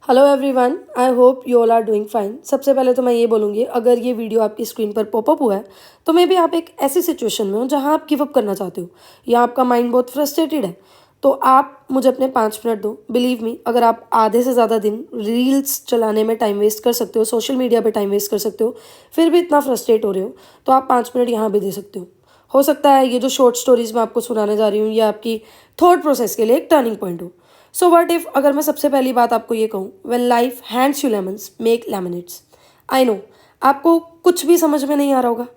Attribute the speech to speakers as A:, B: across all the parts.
A: Hello everyone, I hope you all are doing fine. सबसे पहले तो मैं ये बोलूँगी, अगर ये वीडियो आपकी स्क्रीन पर पॉपअप हुआ है तो मे बी आप एक ऐसी सिचुएशन में हो जहाँ आप गिव अप करना चाहते हो या आपका माइंड बहुत फ्रस्ट्रेटेड है। तो आप मुझे अपने 5 मिनट दो। बिलीव मी, अगर आप आधे से ज़्यादा दिन रील्स चलाने में टाइम वेस्ट कर सकते हो, सोशल मीडिया पे टाइम वेस्ट कर सकते हो, फिर भी इतना फ्रस्ट्रेट हो रहे हो, तो आप 5 मिनट यहाँ भी दे सकते हो सकता है ये जो शॉर्ट स्टोरीज मैं आपको सुनाने जा रही हूँ ये आपकी थॉट प्रोसेस के लिए एक टर्निंग पॉइंट हो। सो व्हाट इफ, अगर मैं सबसे पहली बात आपको ये कहूँ, when life hands you lemons make lemonades. I know आपको कुछ भी समझ में नहीं आ रहा होगा।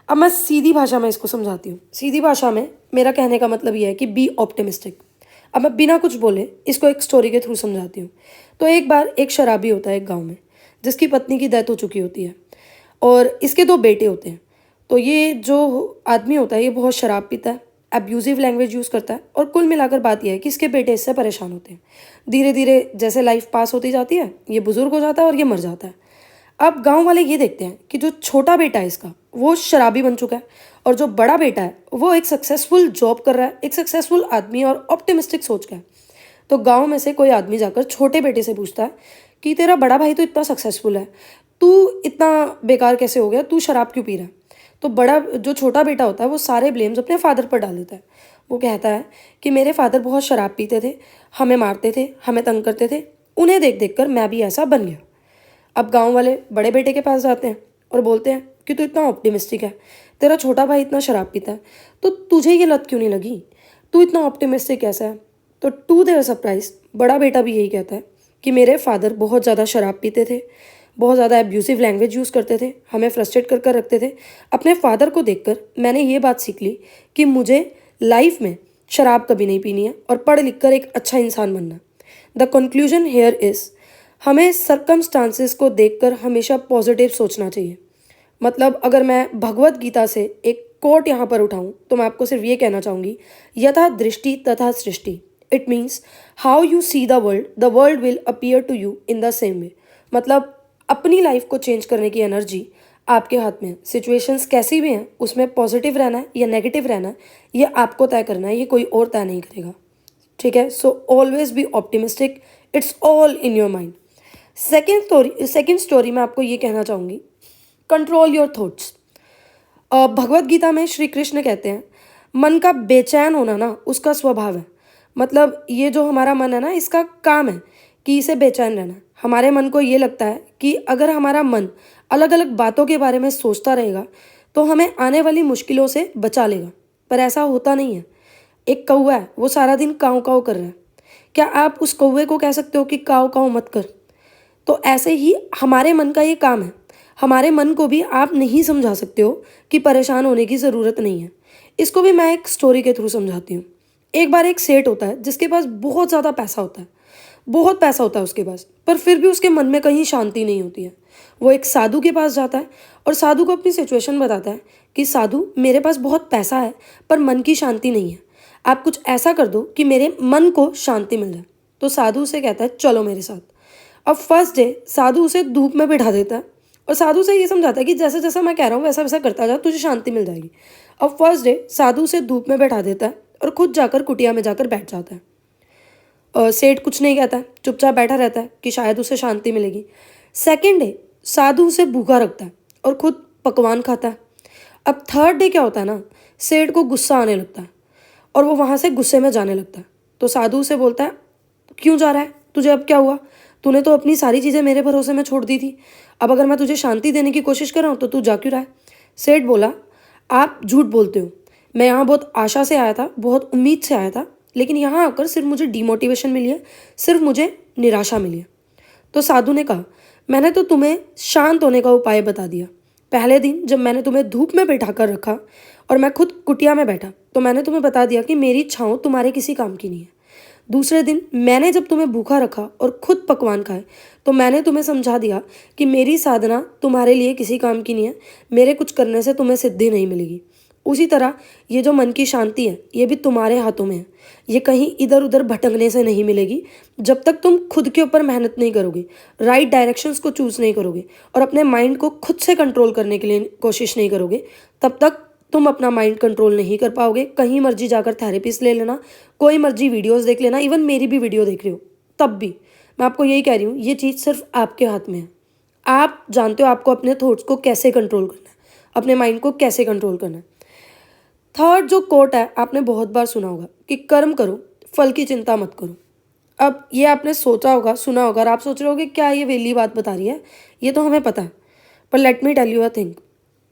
A: अब मैं सीधी भाषा में इसको समझाती हूँ। सीधी भाषा में मेरा कहने का मतलब ये है कि बी ऑप्टिमिस्टिक। अब मैं बिना कुछ बोले इसको एक स्टोरी के थ्रू समझाती हूँ। तो एक बार एक शराबी होता है एक गाँव में, जिसकी पत्नी की डेथ हो चुकी होती है और इसके 2 बेटे होते हैं। तो ये जो आदमी होता है ये बहुत शराब पीता है, अब्यूज़िव लैंग्वेज यूज़ करता है और कुल मिलाकर बात यह है कि इसके बेटे इससे परेशान होते हैं। धीरे धीरे जैसे लाइफ पास होती जाती है ये बुज़ुर्ग हो जाता है और ये मर जाता है। अब गांव वाले ये देखते हैं कि जो छोटा बेटा है इसका वो शराबी बन चुका है और जो बड़ा बेटा है वो एक सक्सेसफुल जॉब कर रहा है, एक सक्सेसफुल आदमी और ऑप्टिमिस्टिक सोच का है। तो गांव में से कोई आदमी जाकर छोटे बेटे से पूछता है कि तेरा बड़ा भाई तो इतना सक्सेसफुल है, तू इतना बेकार कैसे हो गया, तू शराब क्यों पी रहा है। तो बड़ा जो छोटा बेटा होता है वो सारे ब्लेम्स अपने फादर पर डाल देता है। वो कहता है कि मेरे फादर बहुत शराब पीते थे, हमें मारते थे, हमें तंग करते थे, उन्हें देख देख कर मैं भी ऐसा बन गया। अब गांव वाले बड़े बेटे के पास जाते हैं और बोलते हैं कि तू इतना ऑप्टिमिस्टिक है, तेरा छोटा भाई इतना शराब पीता है, तो तुझे ये लत क्यों नहीं लगी, तू इतना ऑप्टिमिस्टिक कैसा है। तो टू देयर सरप्राइज बड़ा बेटा भी यही कहता है कि मेरे फादर बहुत ज़्यादा शराब पीते थे, बहुत ज़्यादा एब्यूसिव लैंग्वेज यूज़ करते थे, हमें फ्रस्ट्रेट कर कर रखते थे। अपने फादर को देखकर मैंने ये बात सीख ली कि मुझे लाइफ में शराब कभी नहीं पीनी है और पढ़ लिख कर एक अच्छा इंसान बनना है। द कंक्लूजन हेयर इज़, हमें सर्कमस्टांसेस को देखकर हमेशा पॉजिटिव सोचना चाहिए। मतलब अगर मैं भगवत गीता से एक कोट यहाँ पर उठाऊँ तो मैं आपको सिर्फ ये कहना चाहूँगी, यथा दृष्टि तथा सृष्टि। It means how you see the world will appear to you in the same way. मतलब अपनी लाइफ को चेंज करने की एनर्जी आपके हाथ में है। सिचुएशंस कैसी भी हैं उसमें पॉजिटिव रहना है या नेगेटिव रहना है ये आपको तय करना है, ये कोई और तय नहीं करेगा। ठीक है, so always be optimistic, it's all in your mind. Second story मैं आपको ये कहना चाहूँगी, control your thoughts. Bhagavad Gita में श्री कृष्ण कहते हैं मन का बेचैन होना ना उसका स्वभाव है। मतलब ये जो हमारा मन है ना इसका काम है कि इसे बेचैन रहना। हमारे मन को ये लगता है कि अगर हमारा मन अलग अलग बातों के बारे में सोचता रहेगा तो हमें आने वाली मुश्किलों से बचा लेगा, पर ऐसा होता नहीं है। एक कौवा है, वो सारा दिन काऊ काऊ कर रहा है, क्या आप उस कौवे को कह सकते हो कि काऊ काऊ मत कर। तो ऐसे ही हमारे मन का ये काम है। हमारे मन को भी आप नहीं समझा सकते हो कि परेशान होने की ज़रूरत नहीं है। इसको भी मैं एक स्टोरी के थ्रू समझाती हूँ। एक बार एक सेठ होता है जिसके पास बहुत ज़्यादा पैसा होता है, बहुत पैसा होता है उसके पास, पर फिर भी उसके मन में कहीं शांति नहीं होती है। वो एक साधु के पास जाता है और साधु को अपनी सिचुएशन बताता है कि साधु मेरे पास बहुत पैसा है पर मन की शांति नहीं है, आप कुछ ऐसा कर दो कि मेरे मन को शांति मिल जाए। तो साधु उसे कहता है चलो मेरे साथ। अब फर्स्ट डे साधु उसे धूप में बिठा देता है और साधु से ये समझाता है कि जैसा जैसा मैं कह रहा हूँ वैसा वैसा करता जा, तुझे शांति मिल जाएगी। अब फर्स्ट डे साधु उसे धूप में बैठा देता है और खुद जाकर कुटिया में जाकर बैठ जाता है। सेठ कुछ नहीं कहता है, चुपचाप बैठा रहता है कि शायद उसे शांति मिलेगी। सेकेंड डे साधु उसे भूखा रखता है और खुद पकवान खाता है। अब थर्ड डे क्या होता है ना, सेठ को गुस्सा आने लगता है और वो वहाँ से गुस्से में जाने लगता है। तो साधु उसे बोलता है क्यों जा रहा है, तुझे अब क्या हुआ, तूने तो अपनी सारी चीज़ें मेरे भरोसे में छोड़ दी थी, अब अगर मैं तुझे शांति देने की कोशिश कर रहा हूँ तो तू जा क्यों रहा है। सेठ बोला आप झूठ बोलते हो, मैं यहाँ बहुत आशा से आया था, बहुत उम्मीद से आया था, लेकिन यहाँ आकर सिर्फ मुझे डिमोटिवेशन मिली है, सिर्फ मुझे निराशा मिली है। तो साधु ने कहा मैंने तो तुम्हें शांत होने का उपाय बता दिया। पहले दिन जब मैंने तुम्हें धूप में बैठा कर रखा और मैं खुद कुटिया में बैठा तो मैंने तुम्हें बता दिया कि मेरी छाँव तुम्हारे किसी काम की नहीं है। दूसरे दिन मैंने जब तुम्हें भूखा रखा और खुद पकवान खाए तो मैंने तुम्हें समझा दिया कि मेरी साधना तुम्हारे लिए किसी काम की नहीं है, मेरे कुछ करने से तुम्हें सिद्धि नहीं मिलेगी। उसी तरह ये जो मन की शांति है ये भी तुम्हारे हाथों में है, ये कहीं इधर उधर भटकने से नहीं मिलेगी। जब तक तुम खुद के ऊपर मेहनत नहीं करोगे, राइट डायरेक्शंस को चूज़ नहीं करोगे और अपने माइंड को खुद से कंट्रोल करने के लिए कोशिश नहीं करोगे, तब तक तुम अपना माइंड कंट्रोल नहीं कर पाओगे। कहीं मर्जी जाकर थेरेपिस्ट ले लेना, कोई मर्जी वीडियोस देख लेना, इवन मेरी भी वीडियो देख रहे हो तब भी मैं आपको यही कह रही हूँ, ये चीज़ सिर्फ आपके हाथ में है। आप जानते हो आपको अपने थॉट्स को कैसे कंट्रोल करना है, अपने माइंड को कैसे कंट्रोल करना है। थर्ड जो कोट है, आपने बहुत बार सुना होगा कि कर्म करो, फल की चिंता मत करो। अब ये आपने सोचा होगा, सुना होगा, और आप सोच रहे होगे क्या ये वेली बात बता रही है, ये तो हमें पता है। पर let me tell you a thing,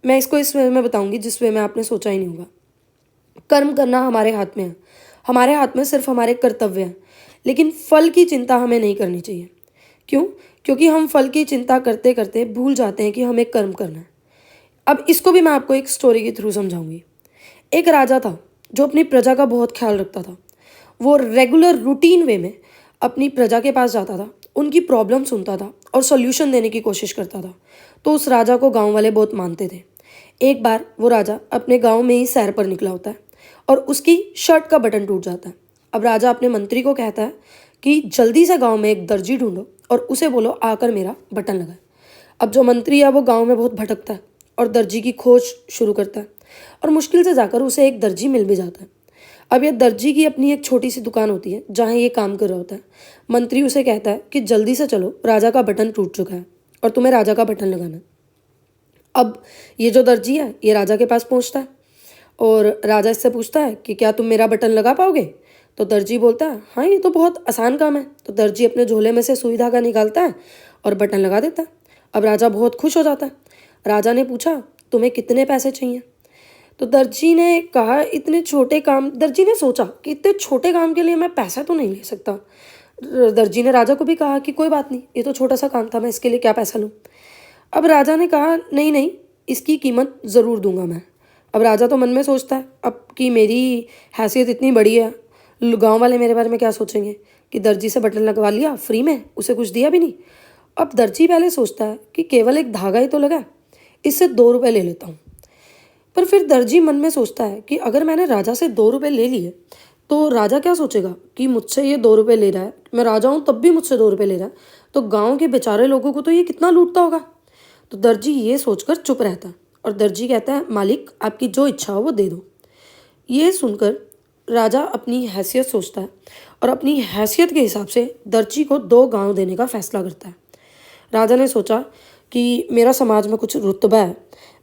A: मैं इसको इस वे में बताऊंगी जिस वे में आपने सोचा ही नहीं होगा। कर्म करना हमारे हाथ में है, हमारे हाथ में सिर्फ हमारे कर्तव्य हैं, लेकिन फल की चिंता हमें नहीं करनी चाहिए। क्यों? क्योंकि हम फल की चिंता करते करते भूल जाते हैं कि हमें कर्म करना है। अब इसको भी मैं आपको एक स्टोरी के थ्रू समझाऊंगी। एक राजा था जो अपनी प्रजा का बहुत ख्याल रखता था। वो रेगुलर रूटीन वे में अपनी प्रजा के पास जाता था, उनकी प्रॉब्लम सुनता था और सॉल्यूशन देने की कोशिश करता था। तो उस राजा को गांव वाले बहुत मानते थे। एक बार वो राजा अपने गांव में ही सैर पर निकला होता है और उसकी शर्ट का बटन टूट जाता है। अब राजा अपने मंत्री को कहता है कि जल्दी से गांव में एक दर्जी ढूंढो और उसे बोलो आकर मेरा बटन लगाए। अब जो मंत्री है वो गांव में बहुत भटकता है और दर्जी की खोज शुरू करता है और मुश्किल से जाकर उसे एक दर्जी मिल भी जाता है। अब यह दर्जी की अपनी एक छोटी सी दुकान होती है जहाँ ये काम कर रहा होता है। मंत्री उसे कहता है कि जल्दी से चलो, राजा का बटन टूट चुका है और तुम्हें राजा का बटन लगाना है। अब ये जो दर्जी है ये राजा के पास पहुँचता है और राजा इससे पूछता है कि क्या तुम मेरा बटन लगा पाओगे? तो दर्जी बोलता है हाँ, ये तो बहुत आसान काम है। तो दर्जी अपने झोले में से सुई धागा निकालता है और बटन लगा देता है। अब राजा बहुत खुश हो जाता है। राजा ने पूछा तुम्हें कितने पैसे चाहिए? तो दर्जी ने कहा इतने छोटे काम, दर्जी ने सोचा कि इतने छोटे काम के लिए मैं पैसा तो नहीं ले सकता। दर्जी ने राजा को भी कहा कि कोई बात नहीं, ये तो छोटा सा काम था, मैं इसके लिए क्या पैसा लूँ। अब राजा ने कहा नहीं नहीं, इसकी कीमत ज़रूर दूंगा मैं। अब राजा तो मन में सोचता है अब कि मेरी हैसियत इतनी बड़ी है, गांव वाले मेरे बारे में क्या सोचेंगे कि दर्जी से बटन लगवा लिया फ्री में, उसे कुछ दिया भी नहीं। अब दर्जी पहले सोचता है कि केवल एक धागा ही तो लगा, इससे 2 रुपये ले लेता हूँ। पर फिर दर्जी मन में सोचता है कि अगर मैंने राजा से 2 रुपये ले लिए तो राजा क्या सोचेगा कि मुझसे ये 2 रुपये ले रहा है, मैं राजा हूँ तब भी मुझसे 2 रुपये ले रहा है, तो गाँव के बेचारे लोगों को तो ये कितना लूटता होगा। तो दर्जी ये सोचकर चुप रहता है और दर्जी कहता है मालिक आपकी जो इच्छा हो वो दे दो। ये सुनकर राजा अपनी हैसियत सोचता है और अपनी हैसियत के हिसाब से दर्जी को 2 गांव देने का फैसला करता है। राजा ने सोचा कि मेरा समाज में कुछ रुतबा है,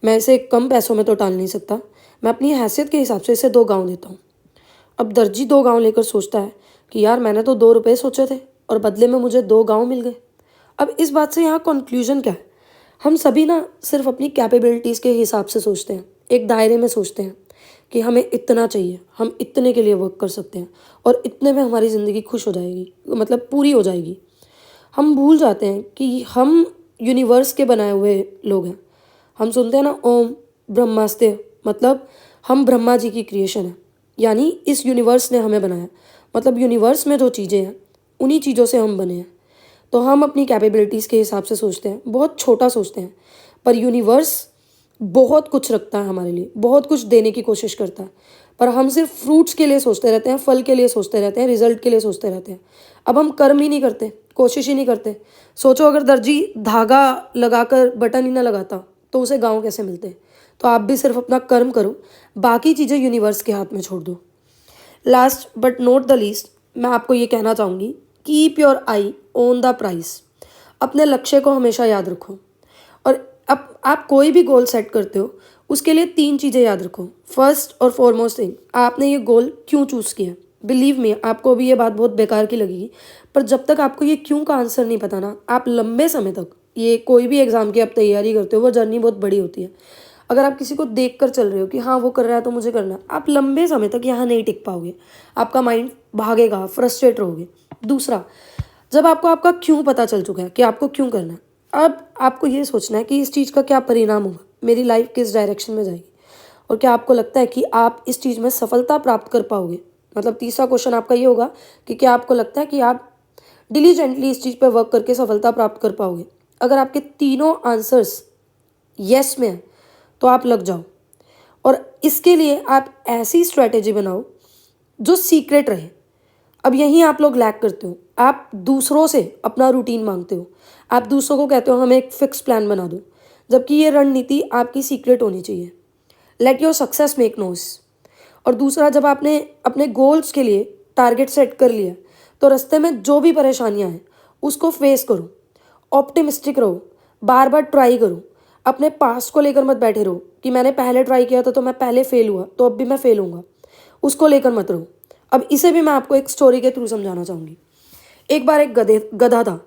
A: मैं इसे कम पैसों में तो टाल नहीं सकता, मैं अपनी हैसियत के हिसाब से इसे 2 गांव देता हूँ। अब दर्जी 2 गांव लेकर सोचता है कि यार मैंने तो 2 रुपये सोचे थे और बदले में मुझे 2 गांव मिल गए। अब इस बात से यहाँ कंक्लूजन क्या है? हम सभी ना सिर्फ अपनी कैपेबिलिटीज़ के हिसाब से सोचते हैं, एक दायरे में सोचते हैं कि हमें इतना चाहिए, हम इतने के लिए वर्क कर सकते हैं और इतने में हमारी ज़िंदगी खुश हो जाएगी, मतलब पूरी हो जाएगी। हम भूल जाते हैं कि हम यूनिवर्स के बनाए हुए लोग हैं। हम सुनते हैं ना ओम ब्रह्मास्ते, मतलब हम ब्रह्मा जी की क्रिएशन है, यानी इस यूनिवर्स ने हमें बनाया, मतलब यूनिवर्स में जो चीज़ें हैं उन्हीं चीज़ों से हम बने हैं। तो हम अपनी कैपेबिलिटीज़ के हिसाब से सोचते हैं, बहुत छोटा सोचते हैं, पर यूनिवर्स बहुत कुछ रखता है हमारे लिए, बहुत कुछ देने की कोशिश करता है, पर हम सिर्फ फ्रूट्स के लिए सोचते रहते हैं, फल के लिए सोचते रहते हैं, रिजल्ट के लिए सोचते रहते हैं। अब हम कर्म ही नहीं करते, कोशिश ही नहीं करते। सोचो अगर दर्जी धागा लगाकर बटन ही ना लगाता तो उसे गाँव कैसे मिलते? तो आप भी सिर्फ अपना कर्म करो, बाकी चीज़ें यूनिवर्स के हाथ में छोड़ दो। Last but not the least, मैं आपको ये कहना चाहूँगी, keep your I on the price. अपने लक्ष्य को हमेशा याद रखो और अब आप कोई भी गोल सेट करते हो उसके लिए 3 चीज़ें याद रखो। फर्स्ट और फॉरमोस्ट थिंग, आपने ये गोल क्यों चूज़ किया। बिलीव मी, आपको अभी ये बात बहुत बेकार की लगेगी, पर जब तक आपको ये क्यों का आंसर नहीं पता ना, आप लंबे समय तक, ये कोई भी एग्ज़ाम की आप तैयारी करते हो वो जर्नी बहुत बड़ी होती है। अगर आप किसी को देख कर चल रहे हो कि हाँ वो कर रहा है तो मुझे करना है, आप लंबे समय तक यहाँ नहीं टिक पाओगे, आपका माइंड भागेगा, फ्रस्ट्रेट रहोगे। दूसरा, जब आपको आपका क्यों पता चल चुका है कि आपको क्यों करना है, अब आपको ये सोचना है कि इस चीज़ का क्या परिणाम होगा, मेरी लाइफ किस डायरेक्शन में जाएगी और क्या आपको लगता है कि आप इस चीज़ में सफलता प्राप्त कर पाओगे। मतलब तीसरा क्वेश्चन आपका ये होगा कि क्या आपको लगता है कि आप डिलीजेंटली इस चीज़ पर वर्क करके सफलता प्राप्त कर पाओगे। अगर आपके तीनों आंसर्स येस में है तो आप लग जाओ और इसके लिए आप ऐसी स्ट्रैटेजी बनाओ जो सीक्रेट रहे। अब यहीं आप लोग लैक करते हो, आप दूसरों से अपना रूटीन मांगते हो, आप दूसरों को कहते हो हमें एक फिक्स प्लान बना दो, जबकि ये रणनीति आपकी सीक्रेट होनी चाहिए। Let your success make noise. और दूसरा, जब आपने अपने गोल्स के लिए टारगेट सेट कर लिया तो रास्ते में जो भी परेशानियां हैं उसको फेस करो, ऑप्टिमिस्टिक रहो, बार बार ट्राई करो। अपने पास्ट को लेकर मत बैठे रहो कि मैंने पहले ट्राई किया था तो मैं पहले फेल हुआ तो अब भी मैं फेल होऊंगा, उसको लेकर मत रहो। अब इसे भी मैं आपको एक स्टोरी के थ्रू समझाना चाहूँगी। एक बार एक गधा था।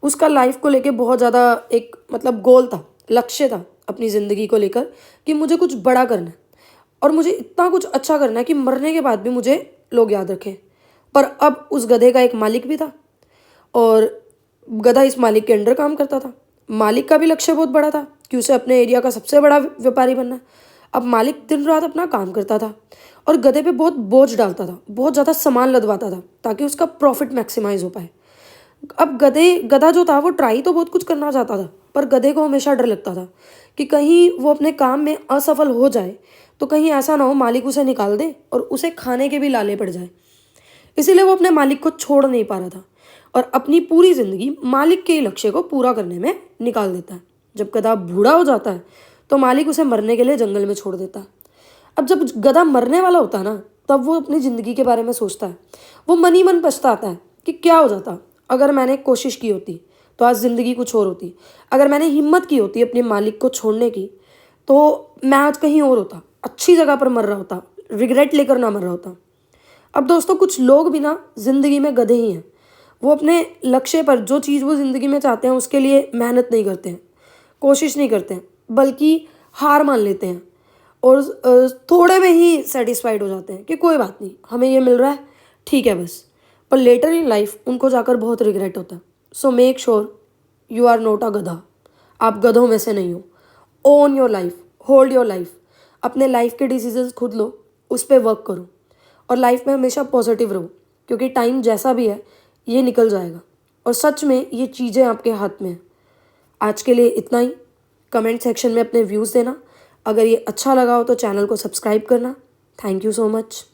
A: उसका लाइफ को लेकर बहुत ज़्यादा एक मतलब गोल था, लक्ष्य था अपनी ज़िंदगी को लेकर कि मुझे कुछ बड़ा करना है और मुझे इतना कुछ अच्छा करना है कि मरने के बाद भी मुझे लोग याद रखें। पर अब उस गधे का एक मालिक भी था और गधा इस मालिक के अंडर काम करता था। मालिक का भी लक्ष्य बहुत बड़ा था कि उसे अपने एरिया का सबसे बड़ा व्यापारी बनना है। अब मालिक दिन रात अपना काम करता था और गधे पे बहुत बोझ डालता था, बहुत ज़्यादा सामान लदवाता था ताकि उसका प्रॉफिट मैक्सिमाइज हो पाए। अब गधा जो था वो ट्राई तो बहुत कुछ करना चाहता था, पर गधे को हमेशा डर लगता था कि कहीं वो अपने काम में असफल हो जाए तो कहीं ऐसा ना हो मालिक उसे निकाल दे और उसे खाने के भी लाले पड़ जाए। इसीलिए वो अपने मालिक को छोड़ नहीं पा रहा था और अपनी पूरी ज़िंदगी मालिक के ही लक्ष्य को पूरा करने में निकाल देता है। जब गधा बूढ़ा हो जाता है तो मालिक उसे मरने के लिए जंगल में छोड़ देता है। अब जब गधा मरने वाला होता है ना, तब वो अपनी ज़िंदगी के बारे में सोचता है। वो मन ही मन पछताता है कि क्या हो जाता अगर मैंने कोशिश की होती तो आज ज़िंदगी कुछ और होती। अगर मैंने हिम्मत की होती अपने मालिक को छोड़ने की तो मैं आज कहीं और होता, अच्छी जगह पर मर रहा होता, रिग्रेट लेकर ना मर रहा होता। अब दोस्तों कुछ लोग भी ना ज़िंदगी में गधे ही हैं। वो अपने लक्ष्य पर जो चीज़ वो ज़िंदगी में चाहते हैं उसके लिए मेहनत नहीं करते हैं, कोशिश नहीं करते हैं, बल्कि हार मान लेते हैं और थोड़े में ही सेटिस्फाइड हो जाते हैं कि कोई बात नहीं, हमें ये मिल रहा है, ठीक है बस। पर लेटर इन लाइफ उनको जाकर बहुत रिग्रेट होता है। So make sure you are not a गधा। आप गधों में से नहीं हो। Own your life, hold your life. अपने लाइफ के डिसीजंस खुद लो, उस पर वर्क करो और लाइफ में हमेशा पॉजिटिव रहो, क्योंकि टाइम जैसा भी है ये निकल जाएगा और सच में ये चीज़ें आपके हाथ में हैं। आज के लिए इतना ही। कमेंट सेक्शन में अपने व्यूज़ देना। अगर ये अच्छा लगा हो तो चैनल को सब्सक्राइब करना। Thank you so much.